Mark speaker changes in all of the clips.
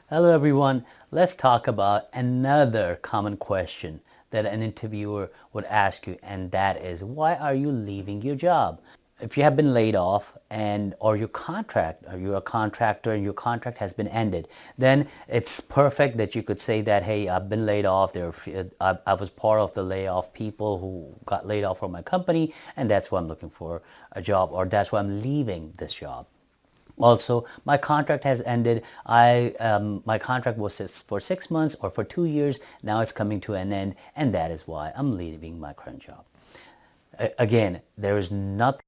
Speaker 1: Hello everyone, let's talk about another common question that an interviewer would ask you, and that is, why are you leaving your job? If you have been laid off or you're a contractor and your contract has been ended, then it's perfect that you could say that, hey, I've been laid off. I was part of the layoff people who got laid off from my company, and that's why I'm looking for a job, or that's why I'm leaving this job. Also, my contract has ended. My contract was for 6 months or for 2 years. Now it's coming to an end, and that is why I'm leaving my current job. Again, there is nothing.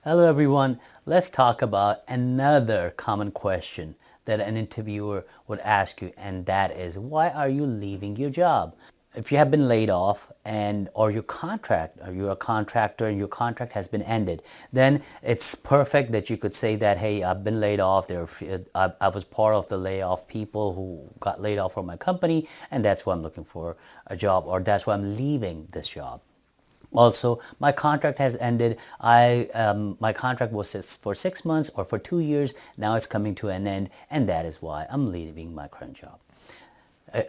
Speaker 1: Hello everyone, let's talk about another common question that an interviewer would ask you, and that is, why are you leaving your job? If you have been laid off or you're a contractor and your contract has been ended, then it's perfect that you could say that, hey, I've been laid off. I was part of the layoff people who got laid off from my company, and that's why I'm looking for a job, or that's why I'm leaving this job. Also, my contract has ended. My contract was for 6 months or for 2 years. Now it's coming to an end, and that is why I'm leaving my current job.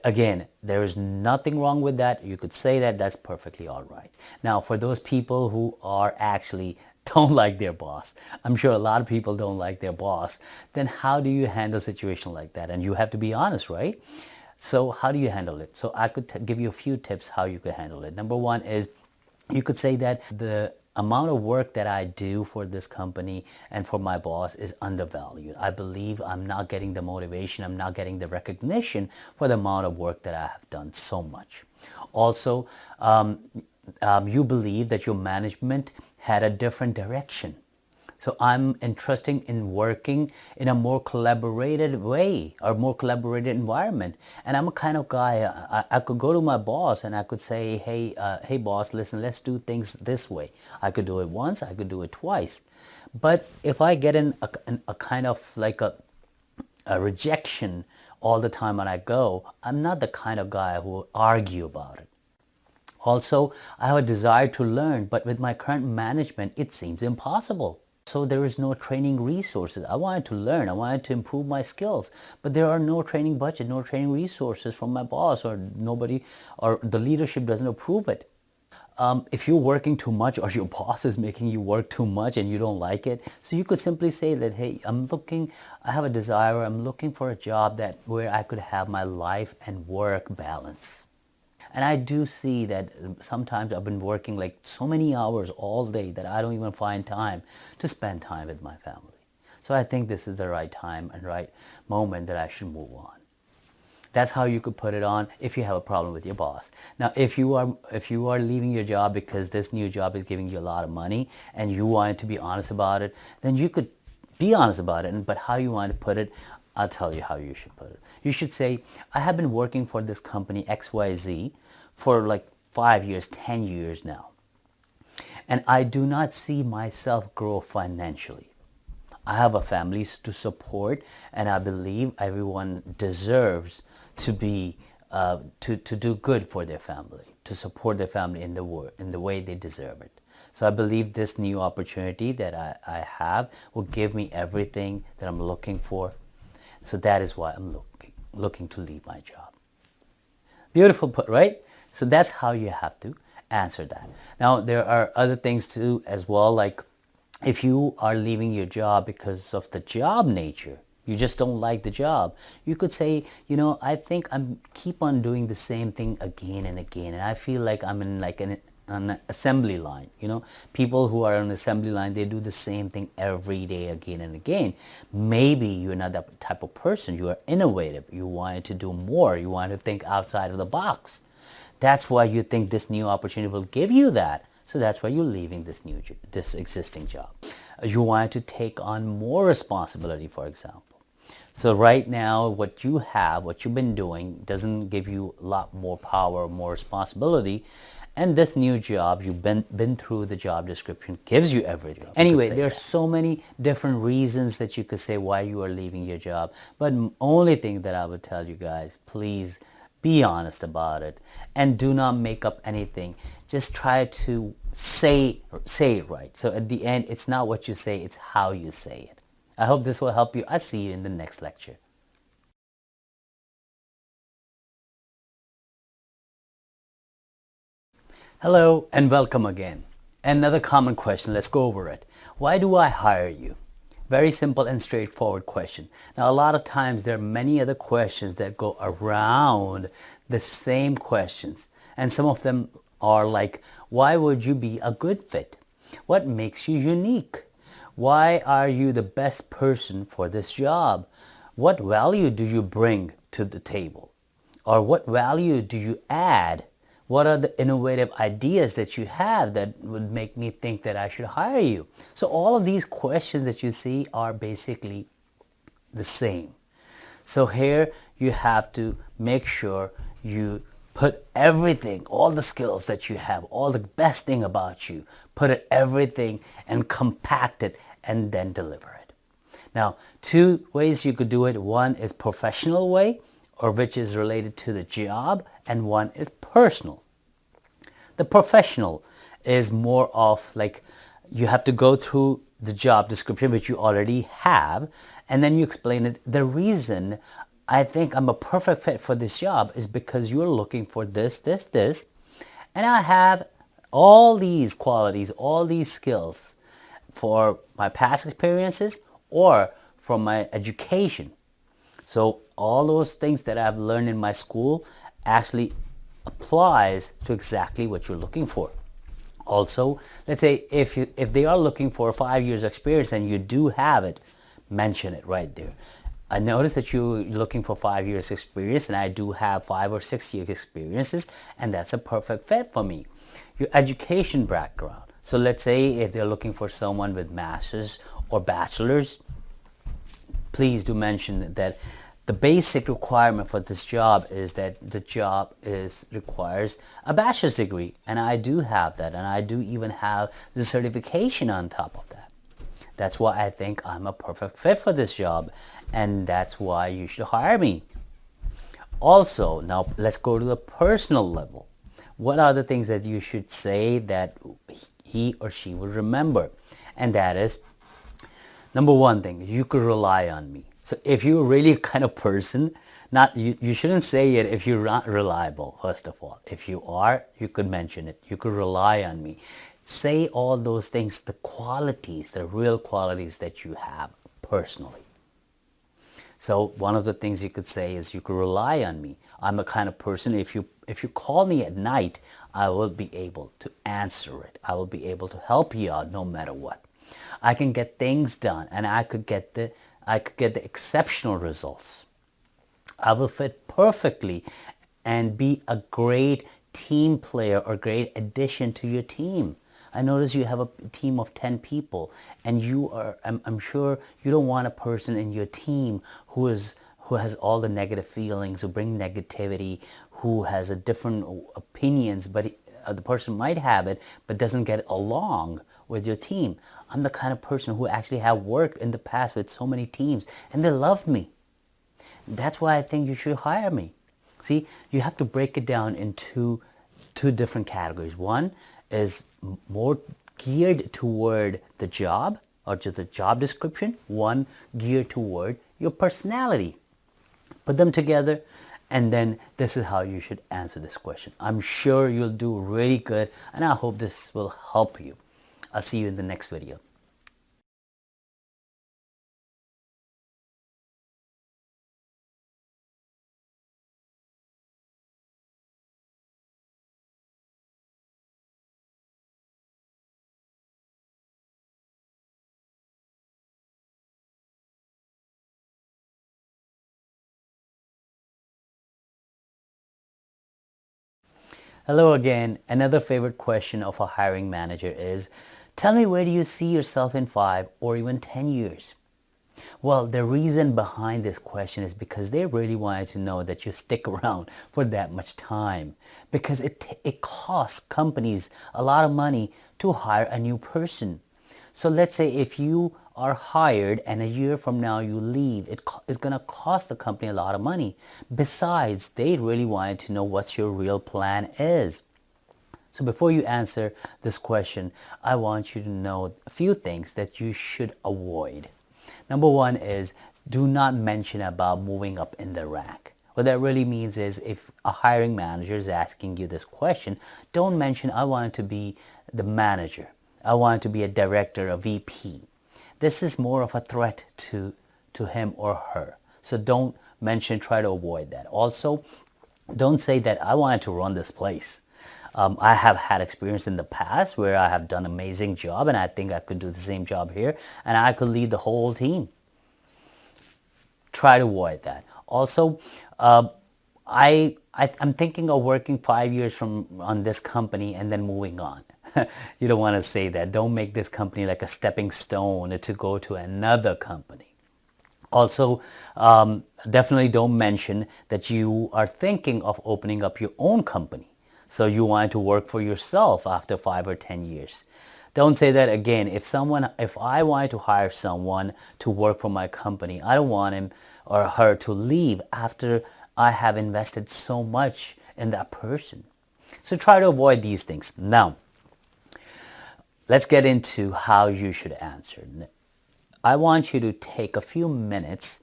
Speaker 1: Again, there is nothing wrong with that. You could say that. That's perfectly all right. Now, for those people who are actually don't like their boss, I'm sure a lot of people don't like their boss, then how do you handle a situation like that? And you have to be honest, right? So how do you handle it? So I could give you a few tips how you could handle it. Number one is, you could say that the amount of work that I do for this company and for my boss is undervalued. I believe I'm not getting the motivation, I'm not getting the recognition for the amount of work that I have done so much. Also, you believe that your management had a different direction. So I'm interested in working in a more collaborated way or more collaborated environment. And I'm a kind of guy, I could go to my boss and I could say, hey boss, listen, let's do things this way. I could do it once, I could do it twice. But if I get in a kind of like a rejection all the time when I go, I'm not the kind of guy who will argue about it. Also, I have a desire to learn, but with my current management, it seems impossible. So there is no training resources. I wanted to learn, I wanted to improve my skills, but there are no training budget, no training resources from my boss, or nobody, or the leadership doesn't approve it. If you're working too much or your boss is making you work too much and you don't like it, so you could simply say that, hey, I have a desire, I'm looking for a job where I could have my life and work balance. And I do see that sometimes I've been working like so many hours all day that I don't even find time to spend time with my family. So I think this is the right time and right moment that I should move on. That's how you could put it on if you have a problem with your boss. Now, if you are leaving your job because this new job is giving you a lot of money and you wanted to be honest about it, then you could be honest about it. But how you want to put it, I'll tell you how you should put it. You should say, I have been working for this company XYZ for like 5 years, 10 years now. And I do not see myself grow financially. I have a family to support, and I believe everyone deserves to be to do good for their family, to support their family in the way they deserve it. So I believe this new opportunity that I have will give me everything that I'm looking for. So that is why I'm looking to leave my job. Beautiful put, right? So that's how you have to answer that. Now, there are other things too as well, like if you are leaving your job because of the job nature, you just don't like the job, you could say, I think I'm keep on doing the same thing again and again, and I feel like I'm in like an assembly line. People who are on an assembly line, they do the same thing every day again and again. Maybe you're not that type of person. You are innovative. You wanted to do more. You want to think outside of the box. That's why you think this new opportunity will give you that. So that's why you're leaving this existing job. You wanted to take on more responsibility, for example. So right now, what you have, what you've been doing, doesn't give you a lot more power, more responsibility. And this new job, you've been through the job description, gives you everything. Anyway, there's so many different reasons that you could say why you are leaving your job. But only thing that I would tell you guys, please be honest about it and do not make up anything. Just try to say it right. So at the end, it's not what you say, it's how you say it. I hope this will help you. I'll see you in the next lecture. Hello and welcome again. Another common question, let's go over it. Why do I hire you? Very simple and straightforward question. Now, a lot of times there are many other questions that go around the same questions. And some of them are like, why would you be a good fit? What makes you unique? Why are you the best person for this job? What value do you bring to the table? Or what value do you add? What are the innovative ideas that you have that would make me think that I should hire you? So all of these questions that you see are basically the same. So here you have to make sure you put everything, all the skills that you have, all the best thing about you, put it everything and compact it and then deliver it. Now, two ways you could do it. One is professional way, or which is related to the job, and one is personal. The professional is more of like you have to go through the job description, which you already have, and then you explain it. The reason I think I'm a perfect fit for this job is because you're looking for this, and I have all these qualities, all these skills for my past experiences or from my education. So all those things that I've learned in my school actually applies to exactly what you're looking for. Also, let's say if they are looking for 5 years experience and you do have it, mention it right there. I noticed that you're looking for 5 years experience and I do have 5 or 6 years experiences, and that's a perfect fit for me. Your education background. So let's say if they're looking for someone with master's or bachelor's, please do mention that the basic requirement for this job is that the job requires a bachelor's degree, and I do have that, and I do even have the certification on top of that. That's why I think I'm a perfect fit for this job, and that's why you should hire me. Also, now let's go to the personal level. What are the things that you should say that he or she will remember? And that is, number one thing, you could rely on me. So if you're really a kind of person, you shouldn't say it if you're not reliable, first of all. If you are, you could mention it. You could rely on me. Say all those things, the qualities, the real qualities that you have personally. So one of the things you could say is you could rely on me. I'm a kind of person, if you call me at night, I will be able to answer it. I will be able to help you out no matter what. I can get things done, and I could get the exceptional results. I will fit perfectly and be a great team player or great addition to your team. I notice you have a team of 10 people, and I'm sure you don't want a person in your team who has all the negative feelings, who bring negativity, who has a different opinions, but the person might have it but doesn't get along with your team. I'm the kind of person who actually have worked in the past with so many teams, and they love me. That's why I think you should hire me. See, you have to break it down into two different categories. One is more geared toward the job or to the job description. One geared toward your personality. Put them together, and then this is how you should answer this question. I'm sure you'll do really good, and I hope this will help you. I'll see you in the next video. Hello again. Another favorite question of a hiring manager is, tell me, where do you see yourself in 5 or even 10 years? Well, the reason behind this question is because they really wanted to know that you stick around for that much time, because it costs companies a lot of money to hire a new person. So let's say if you are hired and a year from now you leave, it's going to cost the company a lot of money. Besides, they really wanted to know what your real plan is. So before you answer this question, I want you to know a few things that you should avoid. Number one is, do not mention about moving up in the rank. What that really means is, if a hiring manager is asking you this question, don't mention, I want to be the manager. I want to be a director, a VP. This is more of a threat to him or her. So don't mention, try to avoid that. Also, don't say that I wanted to run this place. I have had experience in the past where I have done an amazing job and I think I could do the same job here and I could lead the whole team. Try to avoid that. Also, I'm thinking of working 5 years on this company and then moving on. You don't want to say that. Don't make this company like a stepping stone to go to another company. Also, definitely don't mention that you are thinking of opening up your own company. So you want to work for yourself after 5 or 10 years. Don't say that again. If I wanted to hire someone to work for my company, I don't want him or her to leave after I have invested so much in that person. So try to avoid these things. Now, let's get into how you should answer. I want you to take a few minutes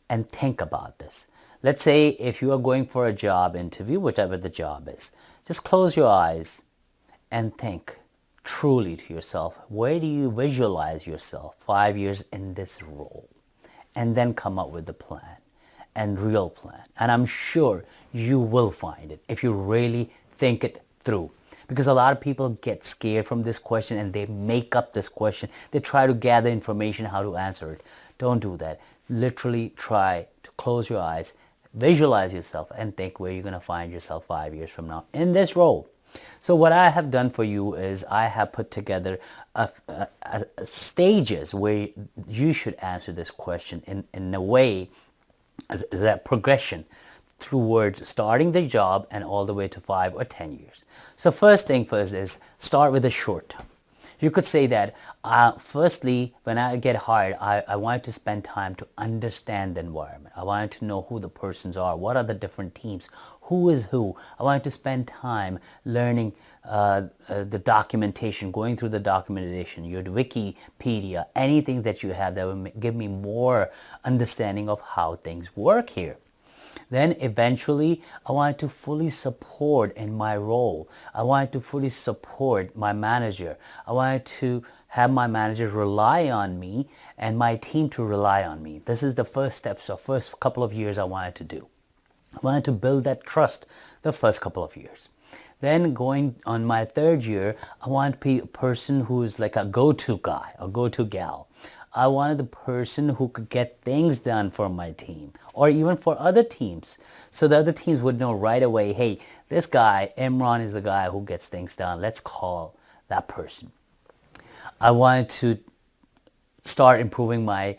Speaker 1: and think about this. Let's say if you are going for a job interview, whatever the job is, just close your eyes and think truly to yourself, where do you visualize yourself 5 years in this role? And then come up with the plan and real plan. And I'm sure you will find it if you really think it through. Because a lot of people get scared from this question and they make up this question. They try to gather information how to answer it. Don't do that. Literally try to close your eyes, visualize yourself, and think where you're going to find yourself 5 years from now in this role. So what I have done for you is I have put together stages where you should answer this question in a way, as that progression toward starting the job and all the way to 5 or 10 years. So first thing first is start with the short term. You could say that, firstly, when I get hired, I wanted to spend time to understand the environment. I wanted to know who the persons are, what are the different teams, who is who. I wanted to spend time learning the documentation, going through the documentation, your Wikipedia, anything that you have that will give me more understanding of how things work here. Then eventually, I wanted to fully support in my role. I wanted to fully support my manager. I wanted to have my manager rely on me and my team to rely on me. This is the first steps, so first couple of years I wanted to do. I wanted to build that trust the first couple of years. Then going on my third year, I wanted to be a person who is like a go-to guy, a go-to gal. I wanted the person who could get things done for my team or even for other teams. So the other teams would know right away, hey, this guy, Imran, is the guy who gets things done. Let's call that person. I wanted to start improving my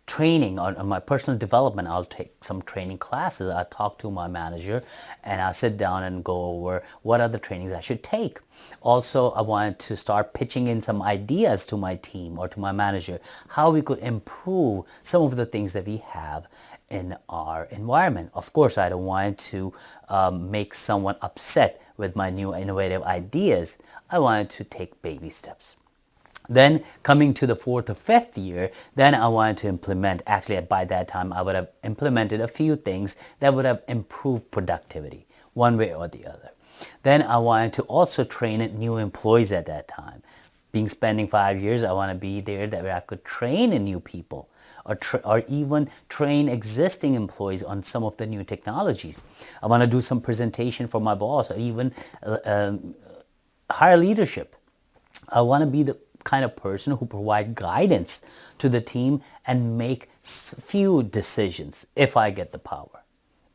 Speaker 1: training on my personal development. I'll take some training classes. I talk to my manager and I'll sit down and go over what are the trainings I should take. Also, I wanted to start pitching in some ideas to my team or to my manager, how we could improve some of the things that we have in our environment. Of course, I don't want to make someone upset with my new innovative ideas. I wanted to take baby steps. Then coming to the 4th or 5th year, then I wanted to implement, actually by that time I would have implemented a few things that would have improved productivity one way or the other. Then I wanted to also train new employees at that time. Spending 5 years, I want to be there that I could train new people or even train existing employees on some of the new technologies. I want to do some presentation for my boss or even hire leadership. I want to be the kind of person who provide guidance to the team and make few decisions if I get the power.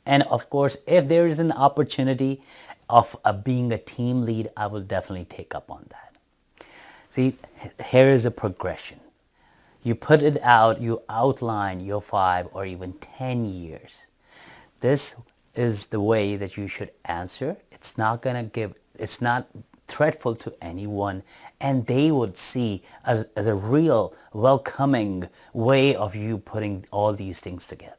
Speaker 1: And of course, if there is an opportunity of being a team lead, I will definitely take up on that. See, here is a progression. You put it out, you outline your 5 or even 10 years. This is the way that you should answer. It's not threatful to anyone, and they would see as a real welcoming way of you putting all these things together.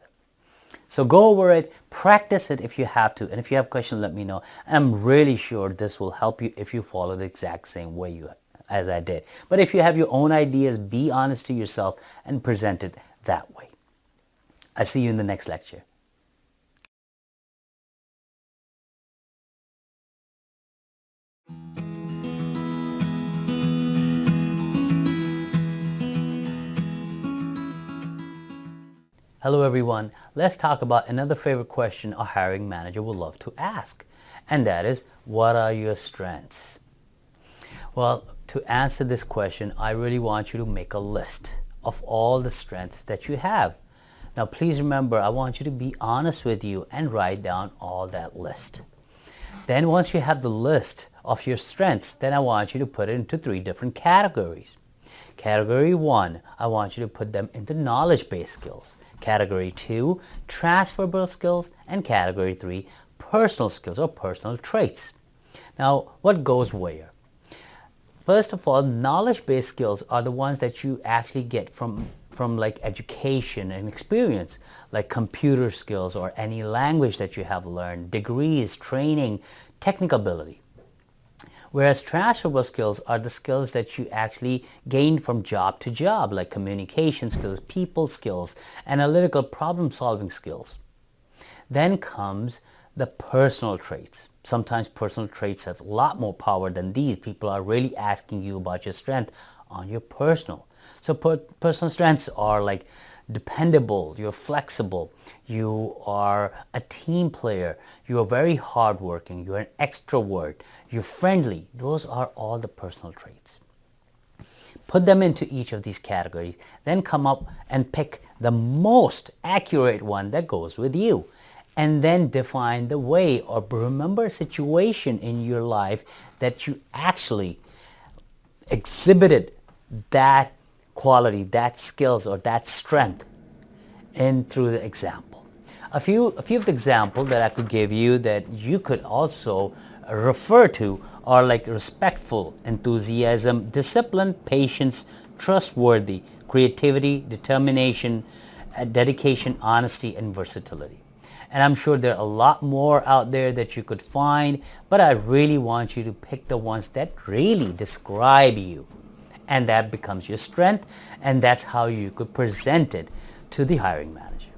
Speaker 1: So go over it, practice it if you have to, and if you have questions, let me know. I'm really sure this will help you if you follow the exact same way as I did. But if you have your own ideas, be honest to yourself and present it that way. I'll see you in the next lecture. Hello everyone, let's talk about another favorite question a hiring manager would love to ask, and that is, what are your strengths? Well, to answer this question, I really want you to make a list of all the strengths that you have. Now please remember, I want you to be honest with you and write down all that list. Then once you have the list of your strengths, then I want you to put it into 3 different categories. Category 1, I want you to put them into knowledge-based skills. Category 2, transferable skills, and Category 3, personal skills or personal traits. Now, what goes where? First of all, knowledge-based skills are the ones that you actually get from like education and experience, like computer skills or any language that you have learned, degrees, training, technical ability. Whereas transferable skills are the skills that you actually gain from job to job, like communication skills, people skills, analytical problem-solving skills. Then comes the personal traits. Sometimes personal traits have a lot more power than these. People are really asking you about your strength on your personal. So personal strengths are like dependable, you're flexible, you are a team player, you are very hardworking, you're an extrovert, you're friendly. Those are all the personal traits. Put them into each of these categories, then come up and pick the most accurate one that goes with you. And then define the way, or remember a situation in your life that you actually exhibited that quality, that skills, or that strength in through the example. A few of the examples that I could give you that you could also refer to are like respectful, enthusiasm, discipline, patience, trustworthy, creativity, determination, dedication, honesty, and versatility. And I'm sure there are a lot more out there that you could find, but I really want you to pick the ones that really describe you. And that becomes your strength, and that's how you could present it to the hiring manager.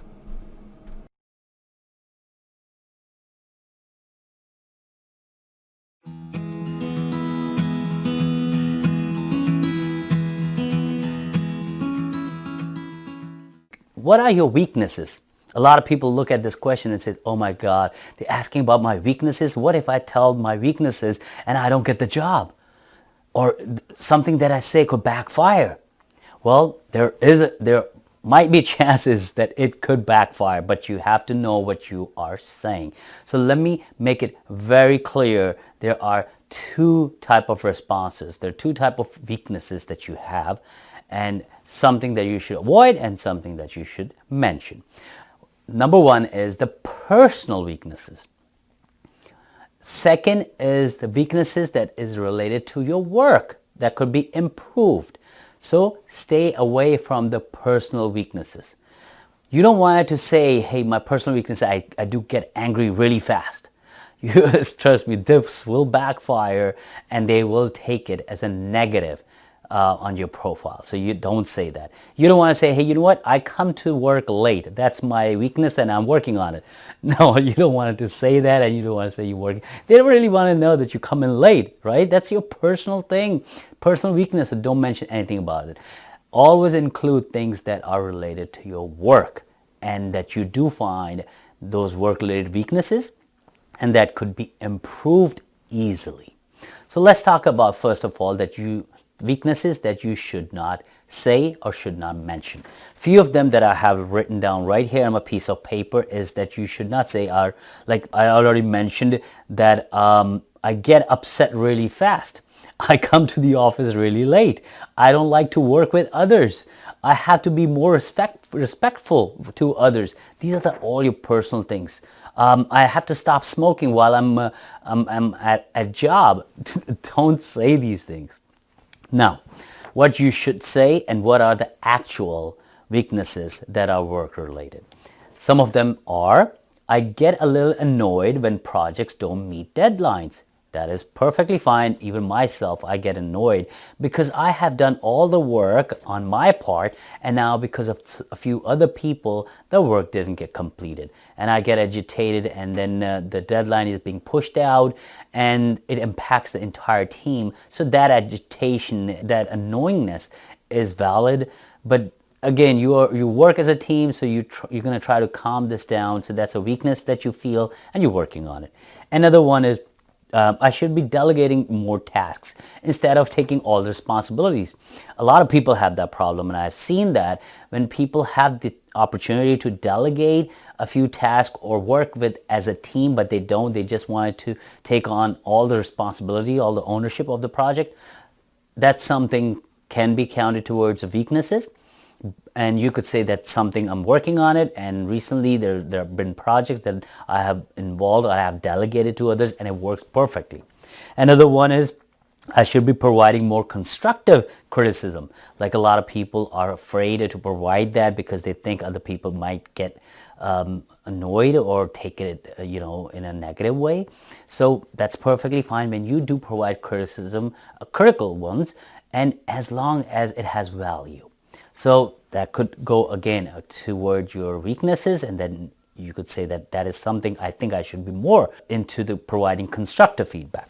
Speaker 1: What are your weaknesses? A lot of people look at this question and say, oh my God, they're asking about my weaknesses. What if I tell my weaknesses and I don't get the job? Or something that I say could backfire. Well, there might be chances that it could backfire, but you have to know what you are saying. So let me make it very clear. There are 2 types of responses. There are 2 types of weaknesses that you have, and something that you should avoid and something that you should mention. Number 1 is the personal weaknesses. Second is the weaknesses that is related to your work that could be improved. So stay away from the personal weaknesses. You don't want to say, hey, my personal weakness, I do get angry really fast. You trust me, this will backfire and they will take it as a negative on your profile. So you don't say that. You don't want to say, hey, you know what? I come to work late. That's my weakness and I'm working on it. No, you don't want to say that, and you don't want to say you work. They don't really want to know that you come in late, right? That's your personal thing, personal weakness. So don't mention anything about it. Always include things that are related to your work and that you do find those work-related weaknesses and that could be improved easily. So let's talk about, first of all, weaknesses that you should not say or should not mention. Few of them that I have written down right here on a piece of paper is that you should not say are, like I already mentioned, that I get upset really fast. I come to the office really late. I don't like to work with others. I have to be more respectful to others. These are all your personal things. I have to stop smoking while I'm at a job. Don't say these things. Now, what you should say and what are the actual weaknesses that are work related. Some of them are, I get a little annoyed when projects don't meet deadlines. That is perfectly fine. Even myself, I get annoyed because I have done all the work on my part, and now because of a few other people, the work didn't get completed. And I get agitated, and then the deadline is being pushed out, and it impacts the entire team. So that agitation, that annoyingness is valid, but again, you work as a team, so you're going to try to calm this down. So that's a weakness that you feel, and you're working on it. Another one is, I should be delegating more tasks instead of taking all the responsibilities. A lot of people have that problem, and I've seen that when people have the opportunity to delegate a few tasks or work with as a team, but they don't, they just wanted to take on all the responsibility, all the ownership of the project. That's something can be counted towards weaknesses. And you could say that's something I'm working on it, and recently there have been projects that I have involved, I have delegated to others, and it works perfectly. Another one is, I should be providing more constructive criticism. Like a lot of people are afraid to provide that because they think other people might get annoyed or take it in a negative way. So that's perfectly fine when you do provide criticism, critical ones, and as long as it has value. So that could go again towards your weaknesses, and then you could say that is something I think I should be more into the providing constructive feedback.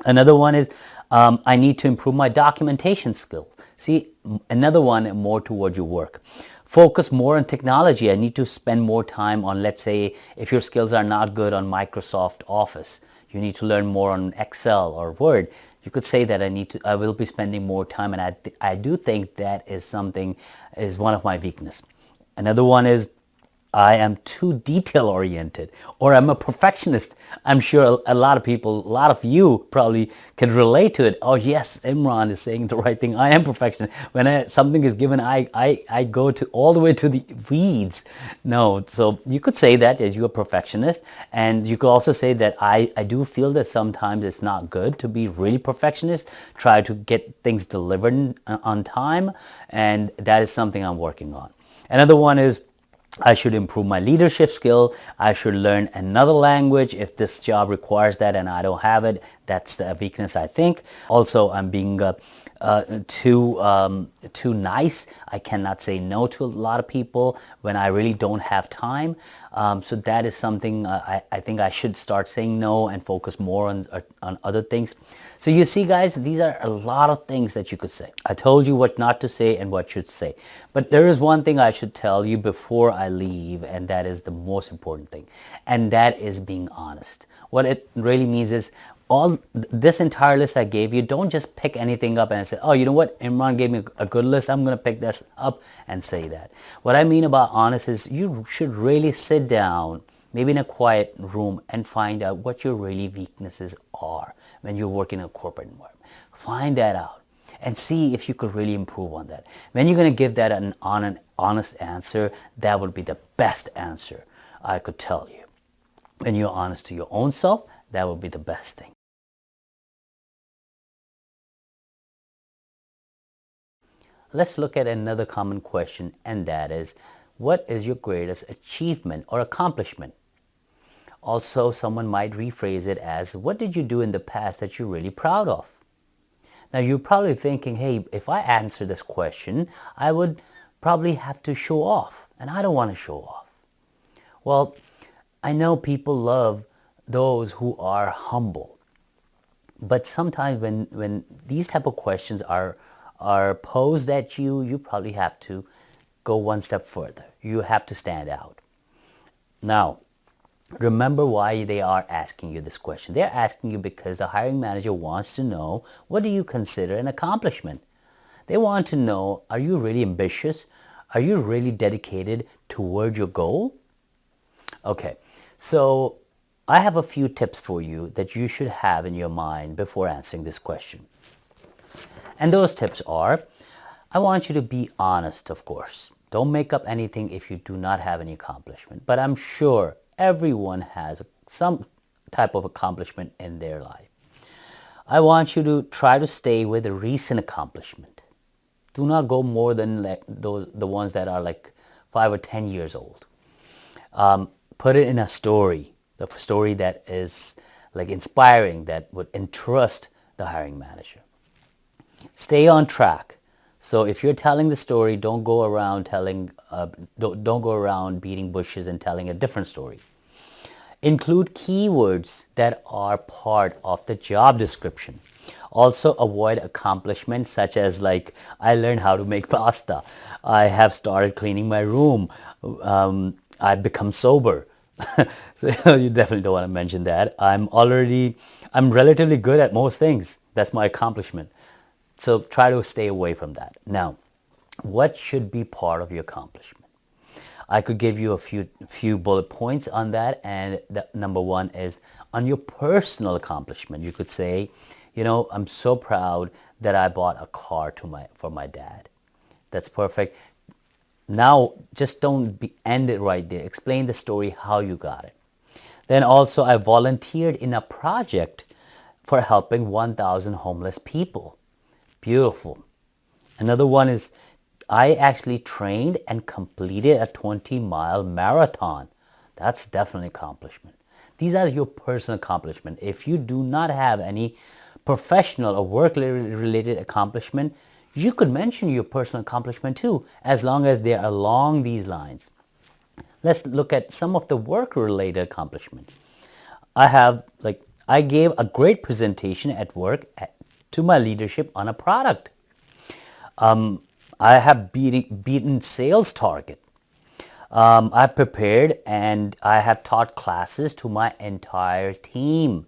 Speaker 1: Another one is, I need to improve my documentation skills. See, another one more towards your work. Focus more on technology. I need to spend more time on, let's say, if your skills are not good on Microsoft Office, you need to learn more on Excel or Word. You could say that I will be spending more time, and I do think that is one of my weaknesses. Another one is, I am too detail oriented, or I'm a perfectionist. I'm sure a lot of people, a lot of you probably can relate to it. Oh yes, Imran is saying the right thing. I am perfectionist. When something is given, I go to all the way to the weeds. No, so you could say that as you're a perfectionist, and you could also say that I do feel that sometimes it's not good to be really perfectionist. Try to get things delivered on time, and that is something I'm working on. Another one is, I should improve my leadership skill. I should learn another language if this job requires that and I don't have it. That's the weakness, I think. Also, I'm being too nice. I cannot say no to a lot of people when I really don't have time. So that is something I think I should start saying no and focus more on other things. So you see, guys, these are a lot of things that you could say. I told you what not to say and what should say. But there is one thing I should tell you before I leave, and that is the most important thing. And that is being honest. What it really means is, all this entire list I gave you, don't just pick anything up and say, oh, you know what, Imran gave me a good list, I'm going to pick this up and say that. What I mean about honest is, you should really sit down, maybe in a quiet room, and find out what your really weaknesses are when you're working in a corporate environment. Find that out and see if you could really improve on that. When you're going to give that an honest answer, that would be the best answer I could tell you. When you're honest to your own self, that would be the best thing. Let's look at another common question, and that is, what is your greatest achievement or accomplishment? Also, someone might rephrase it as, what did you do in the past that you're really proud of? Now, you're probably thinking, hey, if I answer this question, I would probably have to show off, and I don't want to show off. Well, I know people love those who are humble, but sometimes when these type of questions are posed at you, you probably have to go one step further. You have to stand out. Now, remember why they are asking you this question. They're asking you because the hiring manager wants to know, what do you consider an accomplishment? They want to know, are you really ambitious? Are you really dedicated toward your goal? Okay, so I have a few tips for you that you should have in your mind before answering this question. And those tips are, I want you to be honest, of course. Don't make up anything if you do not have any accomplishment. But I'm sure everyone has some type of accomplishment in their life. I want you to try to stay with a recent accomplishment. Do not go more than the ones that are like 5 or 10 years old. Put it in a story, the story that is like inspiring, that would interest the hiring manager. Stay on track. So if you're telling the story, don't go around don't go around beating bushes and telling a different story. Include keywords that are part of the job description. Also avoid accomplishments such as like, I learned how to make pasta. I have started cleaning my room. I've become sober. So you definitely don't want to mention that. I'm relatively good at most things. That's my accomplishment. So try to stay away from that. Now, what should be part of your accomplishment? I could give you a few bullet points on that, and number one is on your personal accomplishment. You could say, I'm so proud that I bought a car for my dad. That's perfect. Now, just don't end it right there. Explain the story how you got it. Then also, I volunteered in a project for helping 1,000 homeless people. Beautiful. Another one is, I actually trained and completed a 20-mile marathon. That's definitely accomplishment. These are your personal accomplishment. If you do not have any professional or work-related accomplishment, you could mention your personal accomplishment too, as long as they're along these lines. Let's look at some of the work-related accomplishment. I gave a great presentation at work to my leadership on a product. I have beaten sales target. I prepared and I have taught classes to my entire team.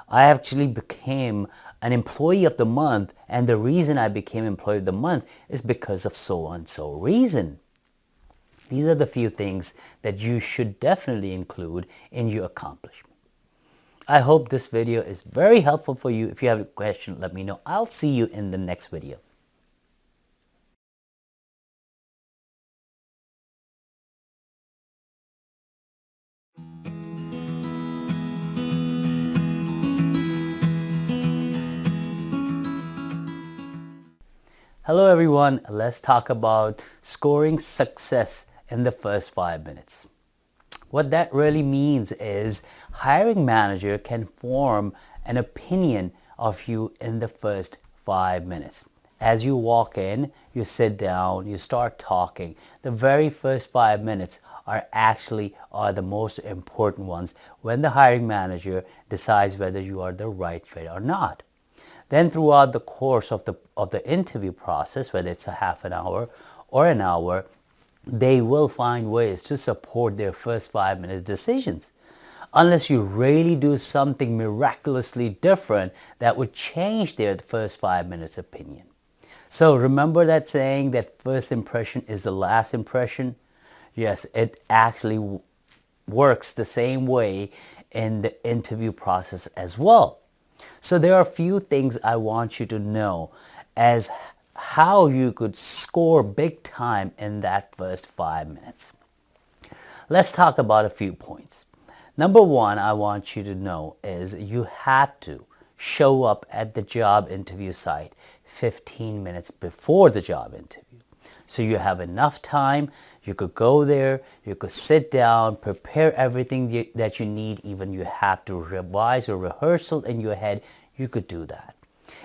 Speaker 1: I actually became an employee of the month, and the reason I became employee of the month is because of so and so reason. These are the few things that you should definitely include in your accomplishment. I hope this video is very helpful for you. If you have a question, let me know. I'll see you in the next video. Hello everyone, let's talk about scoring success in the first 5 minutes. What that really means is hiring manager can form an opinion of you in the first 5 minutes. As you walk in, you sit down, you start talking. The very first 5 minutes are the most important ones when the hiring manager decides whether you are the right fit or not. Then throughout the course of the interview process, whether it's a half an hour or an hour, they will find ways to support their first 5 minute decisions. Unless you really do something miraculously different that would change their first 5 minutes opinion. So remember that saying that first impression is the last impression? Yes, it actually works the same way in the interview process as well. So there are a few things I want you to know as how you could score big time in that first 5 minutes. Let's talk about a few points. Number one, I want you to know is you have to show up at the job interview site 15 minutes before the job interview. So you have enough time, you could go there, you could sit down, prepare everything that you need, even you have to revise or rehearsal in your head, you could do that.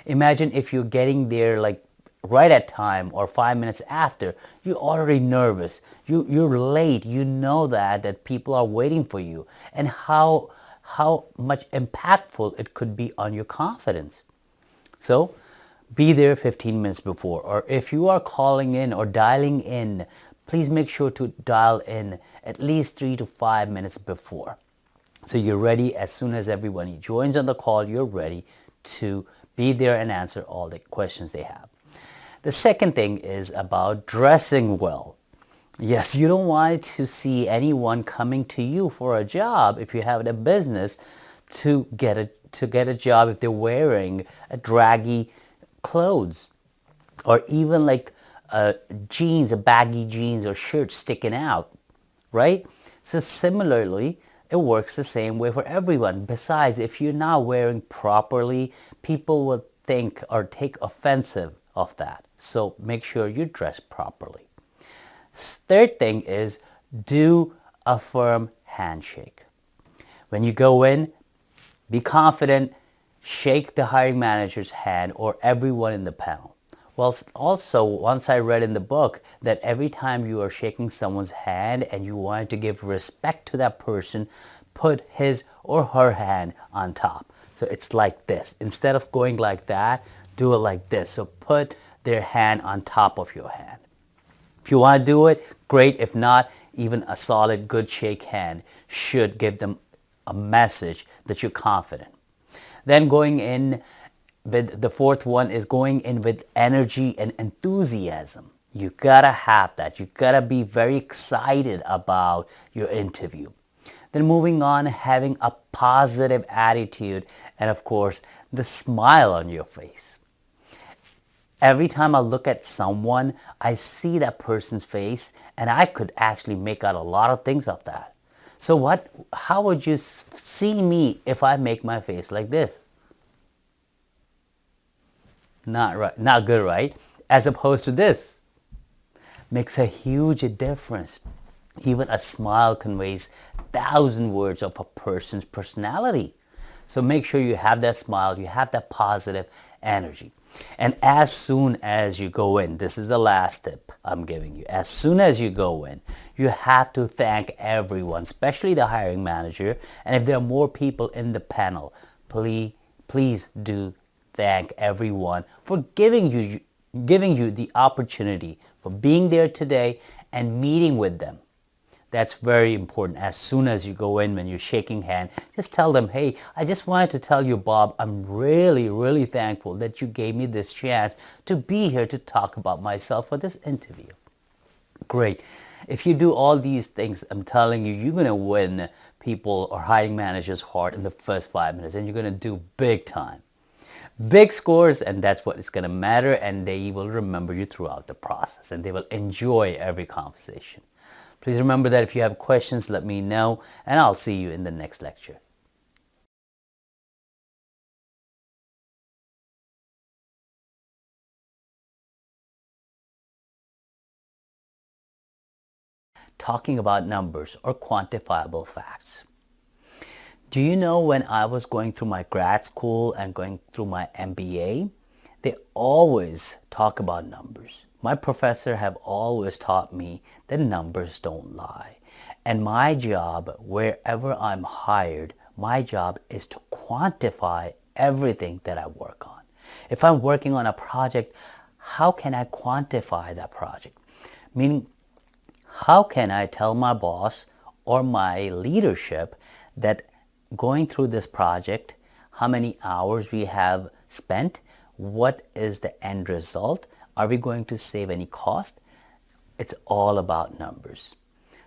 Speaker 1: Imagine if you're getting there like right at time or 5 minutes after, you're already nervous, you're late, you know that people are waiting for you, and how much impactful it could be on your confidence. So be there 15 minutes before, or if you are calling in or dialing in, please make sure to dial in at least 3 to 5 minutes before. So you're ready as soon as everybody joins on the call, you're ready to be there and answer all the questions they have. The second thing is about dressing well. Yes, you don't want to see anyone coming to you for a job if you have a business to get a job if they're wearing a draggy clothes. or even like jeans, baggy jeans or shirts sticking out, right? So similarly, it works the same way for everyone. Besides, if you're not wearing properly, people will think or take offensive of that. So make sure you dress properly. Third thing is do a firm handshake. When you go in, be confident, shake the hiring manager's hand or everyone in the panel. Well, also, once I read in the book that every time you are shaking someone's hand and you want to give respect to that person, put his or her hand on top. So it's like this. Instead of going like that, do it like this. So put their hand on top of your hand. If you want to do it, great. If not, even a solid, good shake hand should give them a message that you're confident. Then going in with the fourth one is going in with energy and enthusiasm. You gotta have that. You gotta be very excited about your interview. Then moving on, having a positive attitude and of course the smile on your face. Every time I look at someone, I see that person's face and I could actually make out a lot of things of that. So how would you see me if I make my face like this? Not right, not good, right? As opposed to this. Makes a huge difference. Even a smile conveys 1,000 words of a person's personality. So make sure you have that smile, you have that positive energy. And as soon as you go in, this is the last tip I'm giving you. As soon as you go in, you have to thank everyone, especially the hiring manager. And if there are more people in the panel, please do thank everyone for giving you the opportunity for being there today and meeting with them. That's very important. As soon as you go in, when you're shaking hand, just tell them, hey, I just wanted to tell you, Bob, I'm really, really thankful that you gave me this chance to be here to talk about myself for this interview. Great. If you do all these things, I'm telling you, you're going to win people or hiring managers' heart in the first 5 minutes, and you're going to do big time. Big scores, and that's what is going to matter, and they will remember you throughout the process, and they will enjoy every conversation. Please remember that if you have questions, let me know, and I'll see you in the next lecture. Talking about numbers or quantifiable facts. Do you know when I was going through my grad school and going through my MBA, they always talk about numbers. My professor have always taught me that numbers don't lie. And my job, wherever I'm hired, my job is to quantify everything that I work on. If I'm working on a project, how can I quantify that project? Meaning, how can I tell my boss or my leadership that going through this project, how many hours we have spent, what is the end result, are we going to save any cost? It's all about numbers.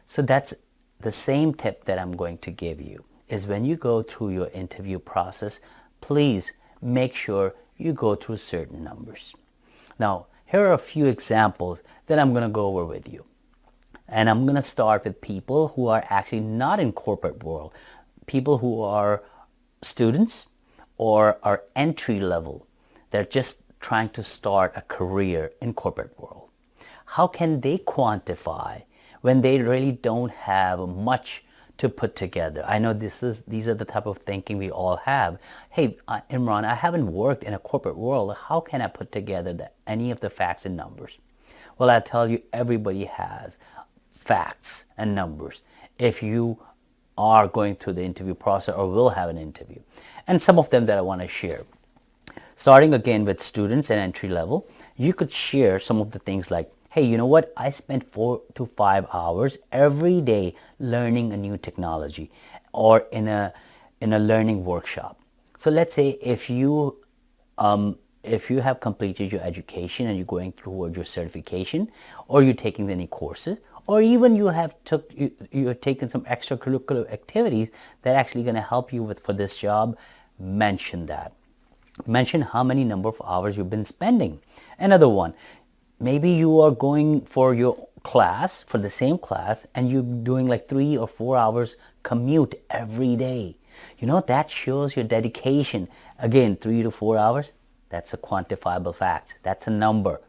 Speaker 1: So that's the same tip that I'm going to give you, is when you go through your interview process, please make sure you go through certain numbers. Now, here are a few examples that I'm going to go over with you. And I'm going to start with people who are actually not in corporate world, people who are students or are entry level. They're just trying to start a career in corporate world. How can they quantify when they really don't have much to put together? I know these are the type of thinking we all have. Hey, Imran, I haven't worked in a corporate world. How can I put together any of the facts and numbers? Well, I tell you, everybody has facts and numbers if you are going through the interview process or will have an interview. And some of them that I want to share. Starting again with students and entry level, you could share some of the things like, hey, you know what? I spent 4 to 5 hours every day learning a new technology or in a learning workshop. So let's say if you have completed your education and you're going toward your certification, or you're taking any courses, or even you're taking some extracurricular activities that are actually going to help you for this job, mention that. Mention how many number of hours you've been spending. Another one, maybe you are going for your class, for the same class, and you're doing like 3 or 4 hours commute every day. That shows your dedication. Again, 3 to 4 hours, that's a quantifiable fact. That's a number.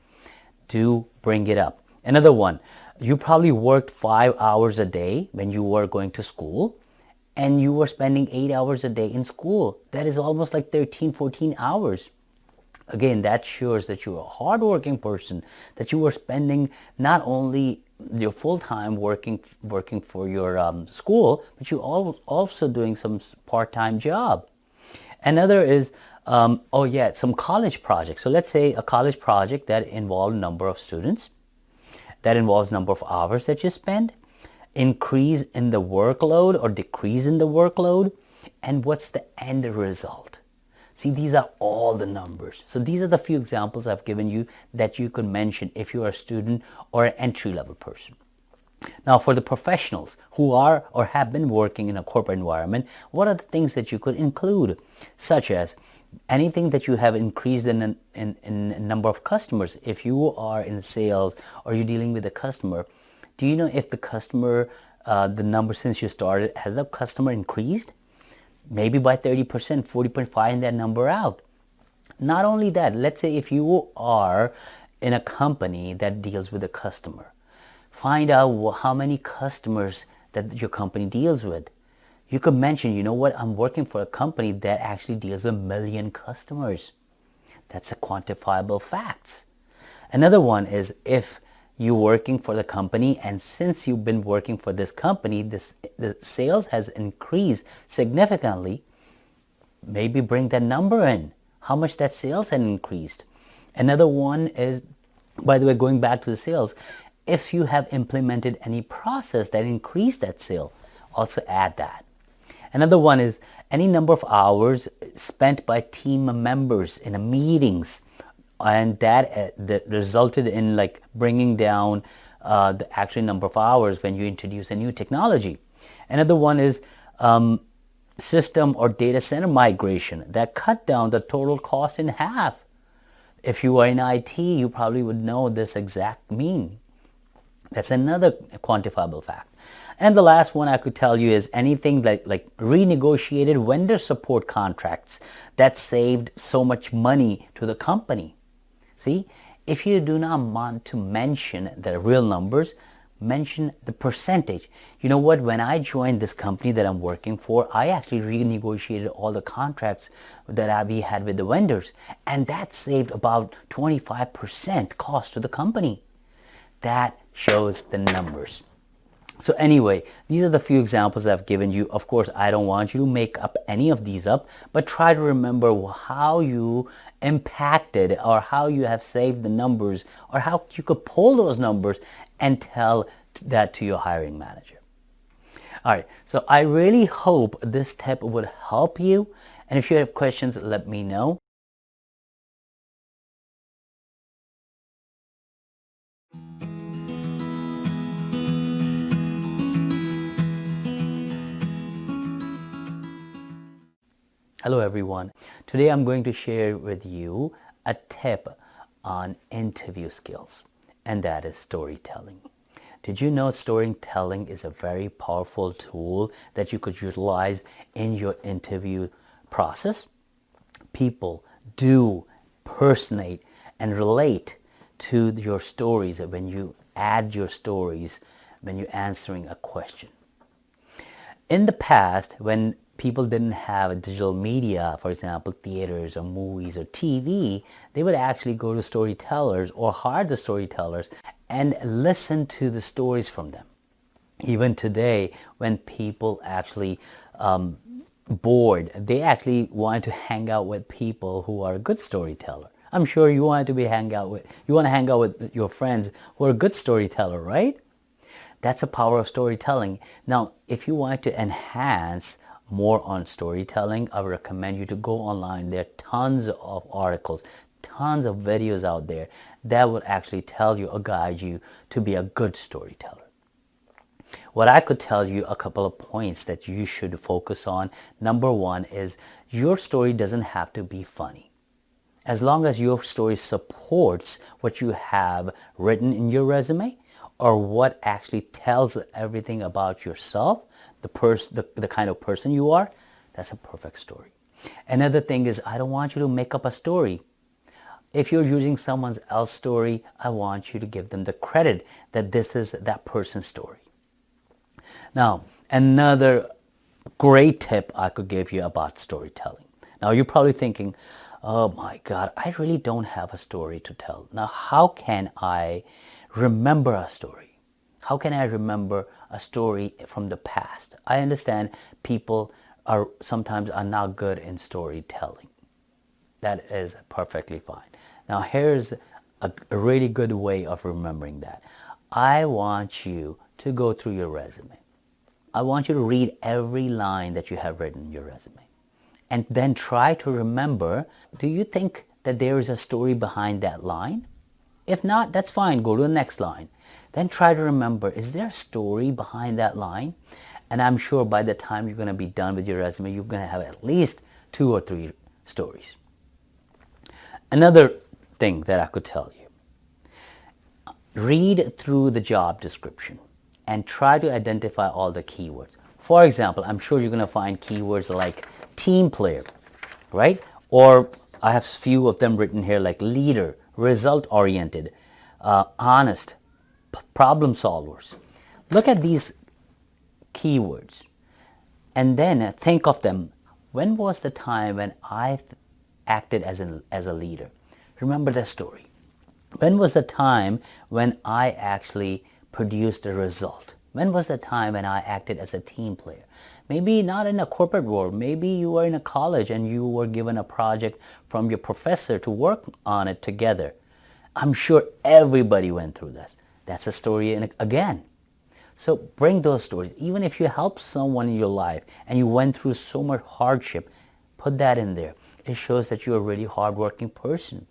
Speaker 1: Do bring it up. Another one, you probably worked 5 hours a day when you were going to school, and you were spending 8 hours a day in school. That is almost like 13, 14 hours. Again, that shows that you're a hardworking person, that you were spending not only your full time working for your school, but you also doing some part-time job. Another is, some college projects. So let's say a college project that involves a number of students, that involves number of hours that you spend, increase in the workload or decrease in the workload, and what's the end result. See, these are all the numbers. So these are the few examples I've given you that you could mention if you are a student or an entry-level person. Now, for the professionals who are or have been working in a corporate environment, what are the things that you could include? Such as anything that you have increased in number of customers. If you are in sales or you're dealing with a customer, do you know if the customer, the number since you started, has the customer increased? Maybe by 30%, 40%, find that number out. Not only that, let's say if you are in a company that deals with a customer, find out how many customers that your company deals with. You could mention, you know what, I'm working for a company that actually deals with 1,000,000 customers. That's a quantifiable fact. Another one is if you're working for the company, and since you've been working for this company, the sales has increased significantly, maybe bring that number in, how much that sales had increased. Another one is, by the way, going back to the sales, if you have implemented any process that increased that sale, also add that. Another one is any number of hours spent by team members in meetings, and that resulted in like bringing down the actual number of hours when you introduce a new technology. Another one is system or data center migration that cut down the total cost in half. If you are in IT, you probably would know this exact mean. That's another quantifiable fact. And the last one I could tell you is anything like renegotiated vendor support contracts that saved so much money to the company. See, if you do not want to mention the real numbers, mention the percentage. You know what, when I joined this company that I'm working for, I actually renegotiated all the contracts that we had with the vendors, and that saved about 25% cost to the company. That shows the numbers. So anyway, these are the few examples I've given you. Of course, I don't want you to make up any of these up, but try to remember how you impacted or how you have saved the numbers or how you could pull those numbers and tell that to your hiring manager. All right, so I really hope this tip would help you. And if you have questions, let me know. Hello everyone. Today I'm going to share with you a tip on interview skills, and that is storytelling. Did you know storytelling is a very powerful tool that you could utilize in your interview process? People do personate and relate to your stories when you add your stories when you're answering a question. In the past, when people didn't have digital media, for example, theaters or movies or TV, they would actually go to storytellers or hire the storytellers and listen to the stories from them. Even today, when people actually bored, they actually want to hang out with people who are a good storyteller. I'm sure you want to hang out with your friends who are a good storyteller, right? That's the power of storytelling. Now, if you want to enhance more on storytelling, I would recommend you to go online. There are tons of articles, tons of videos out there that would actually tell you or guide you to be a good storyteller. What I could tell you, a couple of points that you should focus on. Number one is your story doesn't have to be funny. As long as your story supports what you have written in your resume, or what actually tells everything about yourself, the kind of person you are, that's a perfect story. Another thing is, I don't want you to make up a story. If you're using someone else's story, I want you to give them the credit that this is that person's story. Now, another great tip I could give you about storytelling. Now, you're probably thinking, oh my God, I really don't have a story to tell. Now, how can I remember a story? How can I remember a story from the past? I understand people sometimes are not good in storytelling. That is perfectly fine. Now, here's a really good way of remembering that. I want you to go through your resume. I want you to read every line that you have written in your resume. And then try to remember, do you think that there is a story behind that line? If not, that's fine. Go to the next line. Then try to remember, is there a story behind that line? And I'm sure by the time you're going to be done with your resume, you're going to have at least 2 or 3 stories. Another thing that I could tell you, read through the job description and try to identify all the keywords. For example, I'm sure you're going to find keywords like team player, right? Or I have few of them written here like leader, result oriented, honest, problem solvers. Look at these keywords and then think of them. When was the time when I acted as a leader? Remember that story. When was the time when I actually produced a result? When was the time when I acted as a team player? Maybe not in a corporate world. Maybe you were in a college and you were given a project from your professor to work on it together. I'm sure everybody went through this. That's a story again. So bring those stories. Even if you help someone in your life and you went through so much hardship, put that in there. It shows that you're a really hardworking person.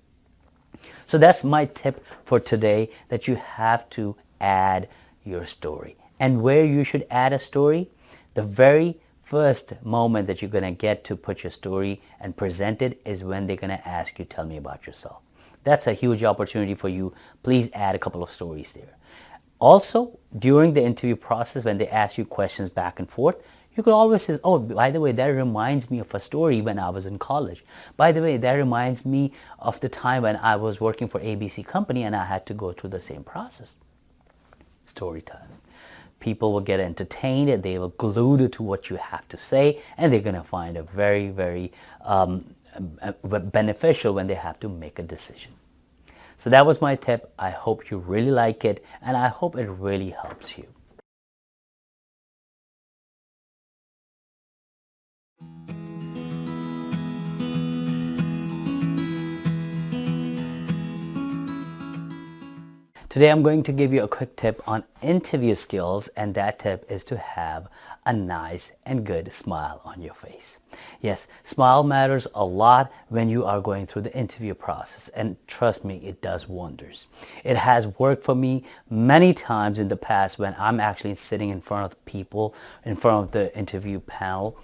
Speaker 1: So that's my tip for today, that you have to add your story. And where you should add a story, the very first moment that you're going to get to put your story and present it is when they're going to ask you, tell me about yourself. That's a huge opportunity for you. Please add a couple of stories there. Also, during the interview process, when they ask you questions back and forth, you could always say, oh, by the way, that reminds me of a story when I was in college. By the way, that reminds me of the time when I was working for ABC company and I had to go through the same process. Storytelling. People will get entertained, they will glued to what you have to say, and they're going to find it very, very beneficial when they have to make a decision. So that was my tip. I hope you really like it, and I hope it really helps you. Today I'm going to give you a quick tip on interview skills, and that tip is to have a nice and good smile on your face. Yes, smile matters a lot when you are going through the interview process, and trust me, it does wonders. It has worked for me many times in the past when I'm actually sitting in front of people, in front of the interview panel,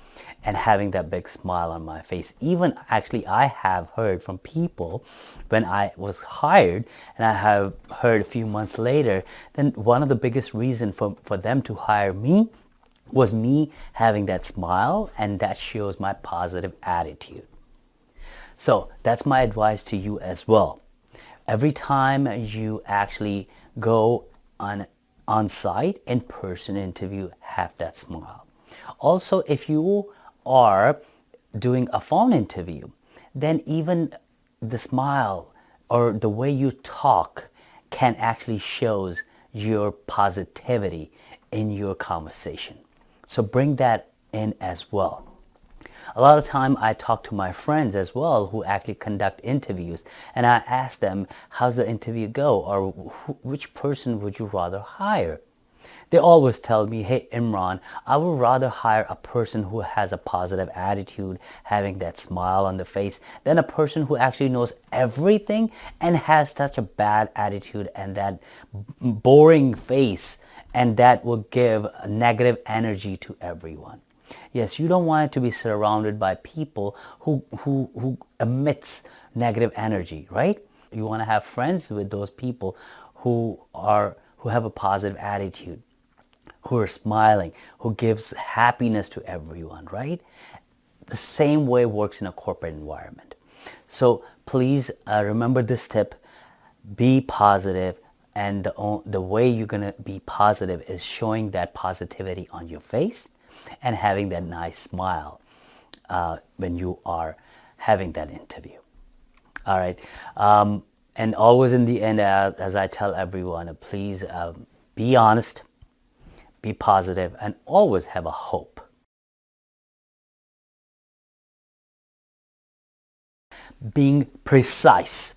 Speaker 1: and having that big smile on my face. Even actually, I have heard from people when I was hired, and I have heard a few months later, then one of the biggest reasons for them to hire me was me having that smile, and that shows my positive attitude. So that's my advice to you as well. Every time you actually go on site, in-person interview, have that smile. Also, if you are doing a phone interview, then even the smile or the way you talk can actually shows your positivity in your conversation. So bring that in as well. A lot of time I talk to my friends as well who actually conduct interviews, and I ask them, how's the interview go, or which person would you rather hire? They always tell me, hey Imran, I would rather hire a person who has a positive attitude, having that smile on the face, than a person who actually knows everything and has such a bad attitude and that boring face, and that will give a negative energy to everyone. Yes, you don't want to be surrounded by people who emits negative energy, right? You want to have friends with those people who have a positive attitude, who are smiling, who gives happiness to everyone, right? The same way works in a corporate environment. So please remember this tip: be positive, and the way you're gonna be positive is showing that positivity on your face and having that nice smile when you are having that interview. All right. And always in the end, as I tell everyone, please be honest, be positive, and always have a hope. Being precise.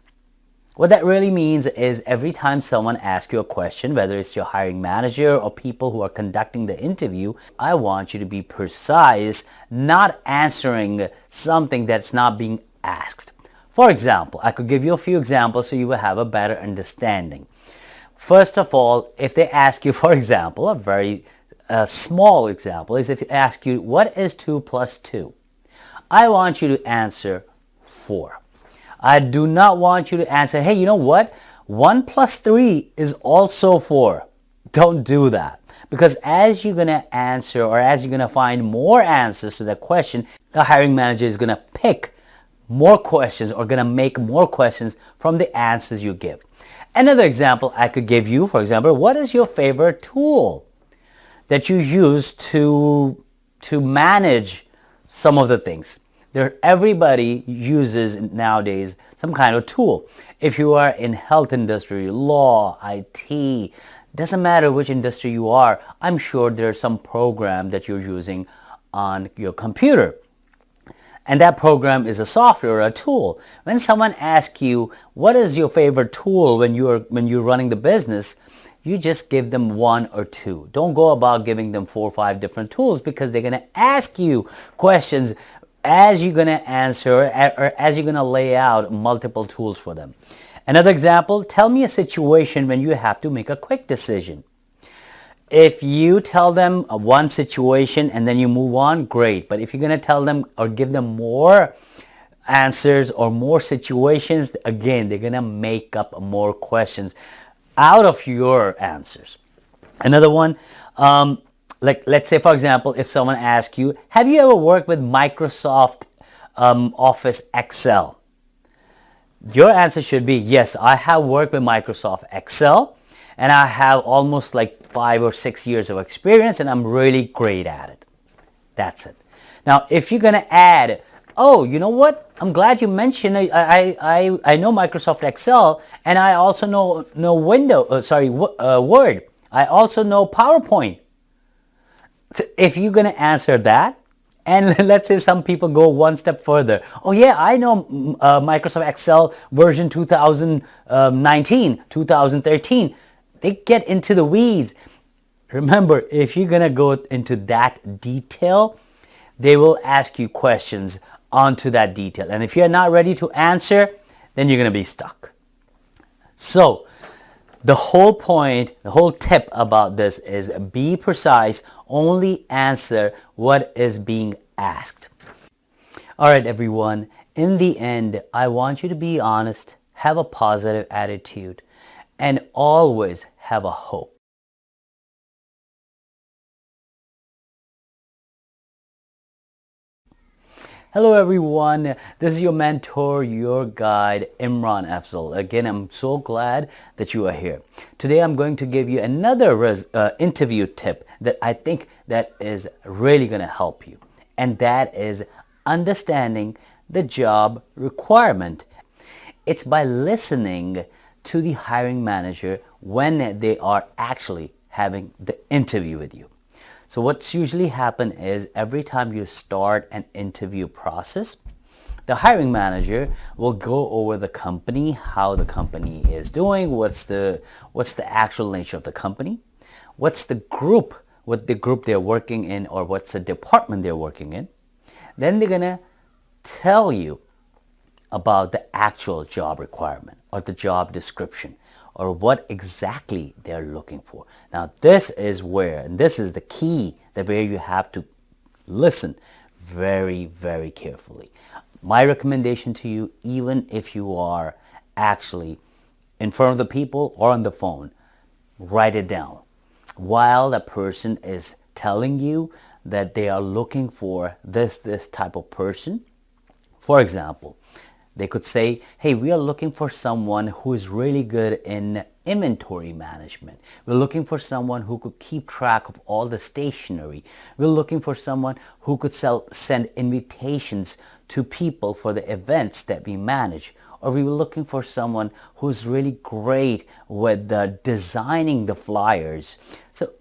Speaker 1: What that really means is every time someone asks you a question, whether it's your hiring manager or people who are conducting the interview, I want you to be precise, not answering something that's not being asked. For example, I could give you a few examples so you will have a better understanding. First of all, if they ask you, for example, a very small example is if they ask you, what is 2 plus 2? I want you to answer 4. I do not want you to answer, hey, you know what? 1 plus 3 is also 4. Don't do that. Because as you're going to answer, or as you're going to find more answers to that question, the hiring manager is going to pick more questions or going to make more questions from the answers you give. Another example I could give you, for example, what is your favorite tool that you use to manage some of the things? Everybody uses nowadays some kind of tool. If you are in health industry, law, IT, doesn't matter which industry you are, I'm sure there's some program that you're using on your computer. And that program is a software or a tool. When someone asks you, what is your favorite tool when you're running the business, you just give them 1 or 2. Don't go about giving them 4 or 5 different tools, because they're going to ask you questions as you're going to answer, or as you're going to lay out multiple tools for them. Another example, tell me a situation when you have to make a quick decision. If you tell them one situation and then you move on, great. But if you're going to tell them or give them more answers or more situations, again, they're going to make up more questions out of your answers. Another one, let's say, for example, if someone asks you, have you ever worked with Microsoft Office Excel? Your answer should be, yes, I have worked with Microsoft Excel, and I have almost like 5 or 6 years of experience, and I'm really great at it. That's it. Now, if you're going to add, oh, you know what? I'm glad you mentioned I know Microsoft Excel, and I also know Word. I also know PowerPoint. If you're going to answer that, and let's say some people go one step further. Oh yeah, I know Microsoft Excel version 2019, 2013. They get into the weeds. Remember, if you're going to go into that detail, they will ask you questions onto that detail. And if you're not ready to answer, then you're going to be stuck. So the whole point, the whole tip about this is be precise, only answer what is being asked. All right, everyone. In the end, I want you to be honest, have a positive attitude, and always have a hope. Hello everyone, this is your mentor, your guide, Imran Afzal. Again, I'm so glad that you are here. Today I'm going to give you another interview tip that I think that is really going to help you. And that is understanding the job requirement. It's by listening to the hiring manager when they are actually having the interview with you. So what's usually happen is every time you start an interview process, the hiring manager will go over the company, how the company is doing, what's the actual nature of the company, what's the group, what the group they're working in, or what's the department they're working in. Then they're gonna tell you about the actual job requirement or the job description, or what exactly they're looking for. Now this is where, and this is the key, that where you have to listen very, very carefully. My recommendation to you, even if you are actually in front of the people or on the phone, write it down. While that person is telling you that they are looking for this type of person, for example, they could say, hey, we are looking for someone who is really good in inventory management. We're looking for someone who could keep track of all the stationery. We're looking for someone who could send invitations to people for the events that we manage. Or we were looking for someone who's really great with designing the flyers. So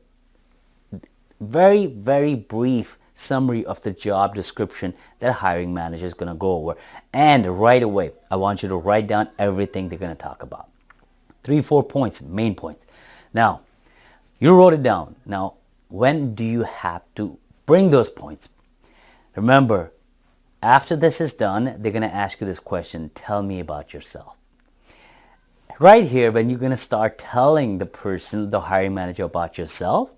Speaker 1: very, very brief summary of the job description that hiring manager is going to go over. And right away, I want you to write down everything they're going to talk about. 3-4 points, main points. Now, you wrote it down. Now, when do you have to bring those points? Remember, after this is done, they're going to ask you this question: tell me about yourself. Right here, when you're going to start telling the person, the hiring manager, about yourself,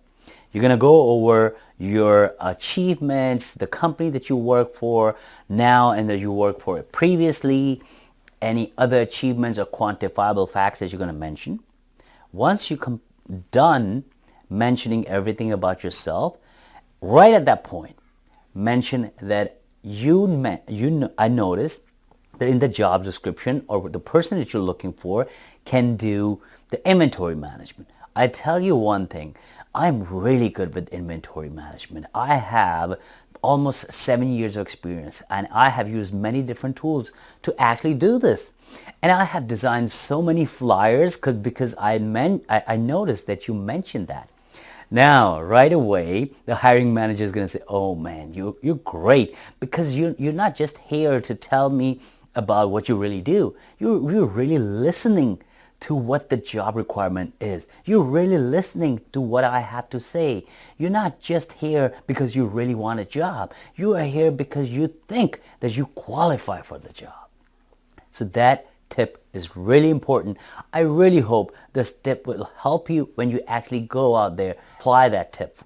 Speaker 1: you're going to go over your achievements, the company that you work for now and that you worked for previously, any other achievements or quantifiable facts that you're going to mention. Once you're done mentioning everything about yourself, right at that point, mention that I noticed that in the job description, or the person that you're looking for can do the inventory management. I tell you one thing, I'm really good with inventory management. I have almost 7 years of experience, and I have used many different tools to actually do this. And I have designed so many flyers because I noticed that you mentioned that. Now, right away, the hiring manager is going to say, oh man, you're great, because you're not just here to tell me about what you really do. You're really listening to what the job requirement is. You're really listening to what I have to say. You're not just here because you really want a job. You are here because you think that you qualify for the job. So that tip is really important. I really hope this tip will help you when you actually go out there, apply that tip.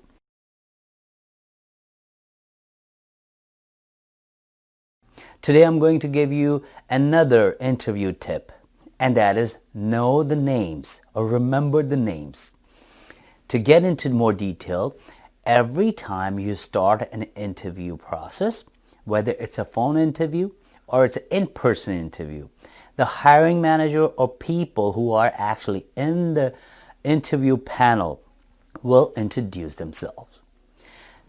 Speaker 1: Today I'm going to give you another interview tip, and that is know the names or remember the names. To get into more detail, every time you start an interview process, whether it's a phone interview or it's an in-person interview, the hiring manager or people who are actually in the interview panel will introduce themselves.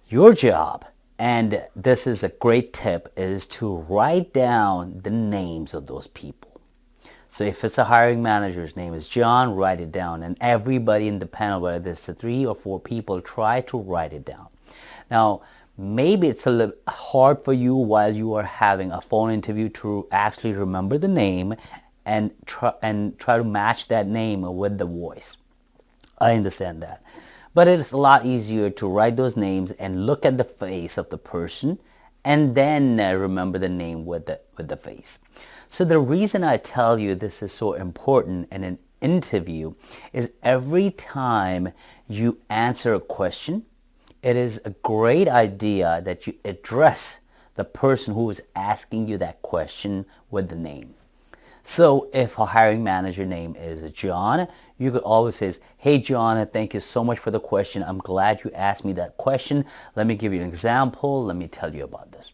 Speaker 1: Your job, and this is a great tip, is to write down the names of those people. So if it's a hiring manager's name is John, write it down. And everybody in the panel, whether it's 3 or 4 people, try to write it down. Now, maybe it's a little hard for you while you are having a phone interview to actually remember the name and try to match that name with the voice. I understand that. But it's a lot easier to write those names and look at the face of the person and then remember the name with the face. So the reason I tell you this is so important in an interview is every time you answer a question, it is a great idea that you address the person who is asking you that question with the name. So if a hiring manager name is John, you could always say, hey John, thank you so much for the question. I'm glad you asked me that question. Let me give you an example. Let me tell you about this.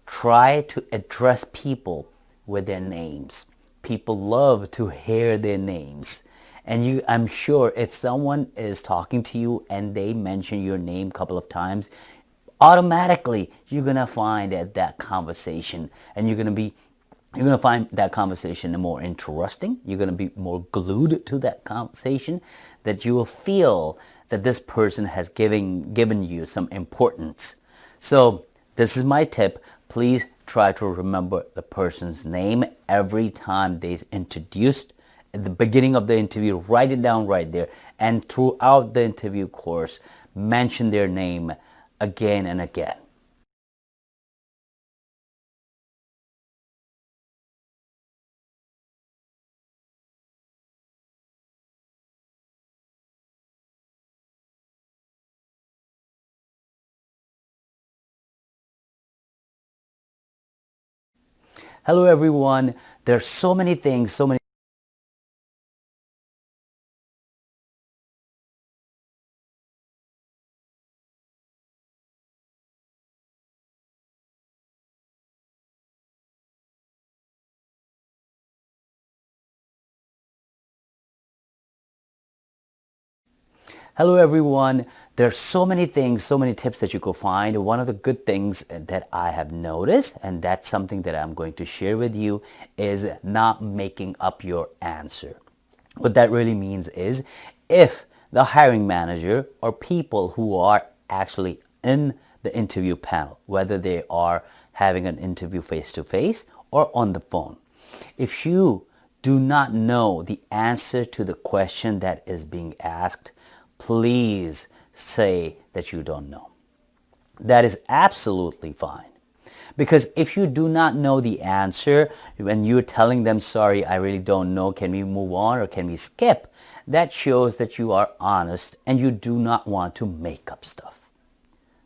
Speaker 1: Try to address people with their names. People love to hear their names. And I'm sure if someone is talking to you and they mention your name a couple of times, automatically you're going to find that conversation, and you're going to find that conversation more interesting. You're going to be more glued to that conversation, that you will feel that this person has given you some importance. So this is my tip. Please try to remember the person's name every time they're introduced. At the beginning of the interview, write it down right there. And throughout the interview course, mention their name again and again. Hello everyone. There's so many things, so many Hello everyone. There's so many things, so many tips that you could find. One of the good things that I have noticed, and that's something that I'm going to share with you, is not making up your answer. What that really means is if the hiring manager or people who are actually in the interview panel, whether they are having an interview face to face or on the phone, if you do not know the answer to the question that is being asked, please say that you don't know. That is absolutely fine. Because if you do not know the answer, when you're telling them, sorry, I really don't know, can we move on or can we skip? That shows that you are honest and you do not want to make up stuff.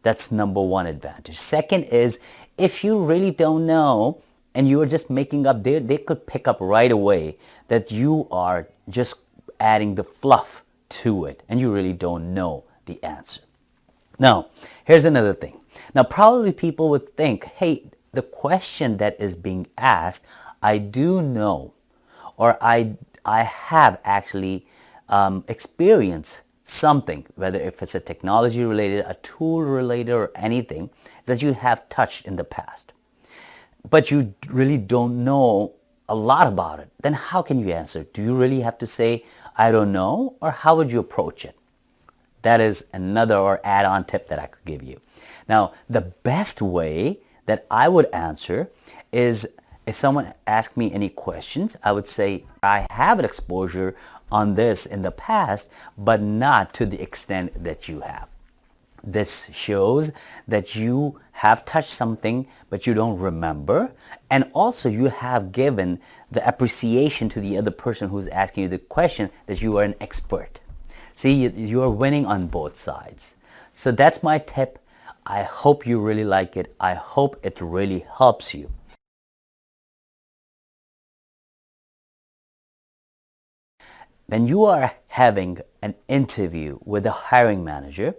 Speaker 1: That's number one advantage. Second is, if you really don't know and you are just making up, they could pick up right away that you are just adding the fluff to it and you really don't know the answer. Now, here's another thing. Now, probably people would think, hey, the question that is being asked, I do know, or I have actually experienced something, whether if it's a technology related, a tool related, or anything that you have touched in the past. But you really don't know a lot about it. Then how can you answer? Do you really have to say, I don't know, or how would you approach it? That is another or add-on tip that I could give you. Now, the best way that I would answer is if someone asked me any questions, I would say, I have an exposure on this in the past, but not to the extent that you have. This shows that you have touched something, but you don't remember. And also you have given the appreciation to the other person who's asking you the question that you are an expert. See, you are winning on both sides. So that's my tip. I hope you really like it. I hope it really helps you. When you are having an interview with a hiring manager,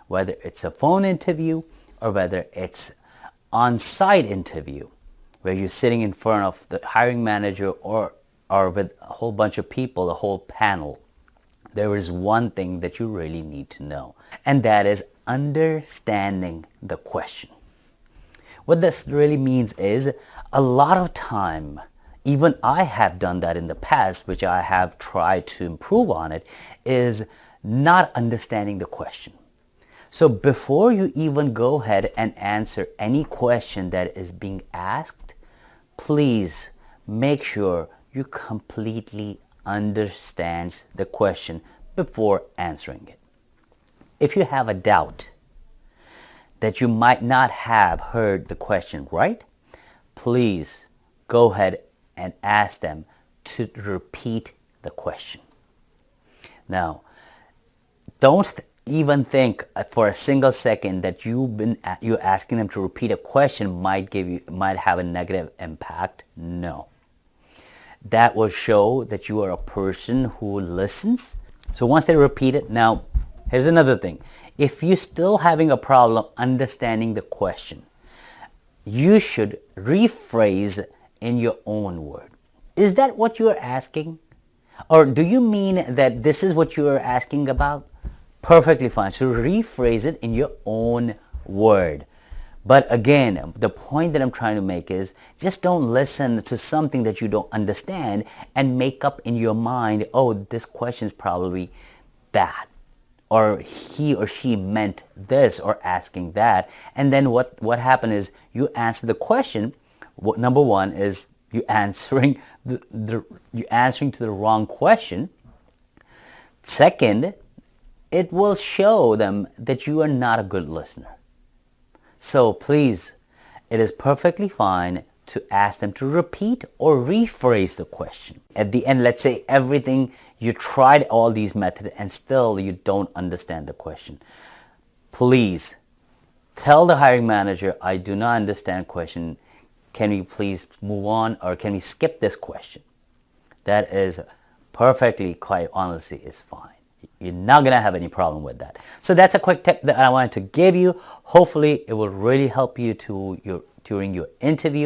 Speaker 1: whether it's a phone interview or whether it's on-site interview, where you're sitting in front of the hiring manager or with a whole bunch of people, a whole panel, there is one thing that you really need to know, and that is understanding the question. What this really means is a lot of time, even I have done that in the past, which I have tried to improve on it, is not understanding the question. So before you even go ahead and answer any question that is being asked, please make sure you completely understand the question before answering it. If you have a doubt that you might not have heard the question right, please go ahead and ask them to repeat the question. Now, don't even think for a single second that you're asking them to repeat a question might have a negative impact. No. That will show that you are a person who listens. So once they repeat it, now here's another thing. If you're still having a problem understanding the question, you should rephrase in your own word. Is that what you're asking? Or do you mean that this is what you're asking about? Perfectly fine. So rephrase it in your own word. But again, the point that I'm trying to make is just don't listen to something that you don't understand and make up in your mind, oh, this question is probably that, or he or she meant this or asking that. And then what happened is you answer the question. Number one is you answering you answering to the wrong question. Second, it will show them that you are not a good listener. So please, it is perfectly fine to ask them to repeat or rephrase the question. At the end, let's say everything, you tried all these methods and still you don't understand the question. Please tell the hiring manager, I do not understand question. can we please move on, or can we skip this question? That is perfectly, quite honestly, is fine. You're not going to have any problem with that. So that's a quick tip that I wanted to give you. Hopefully it will really help you during your interview.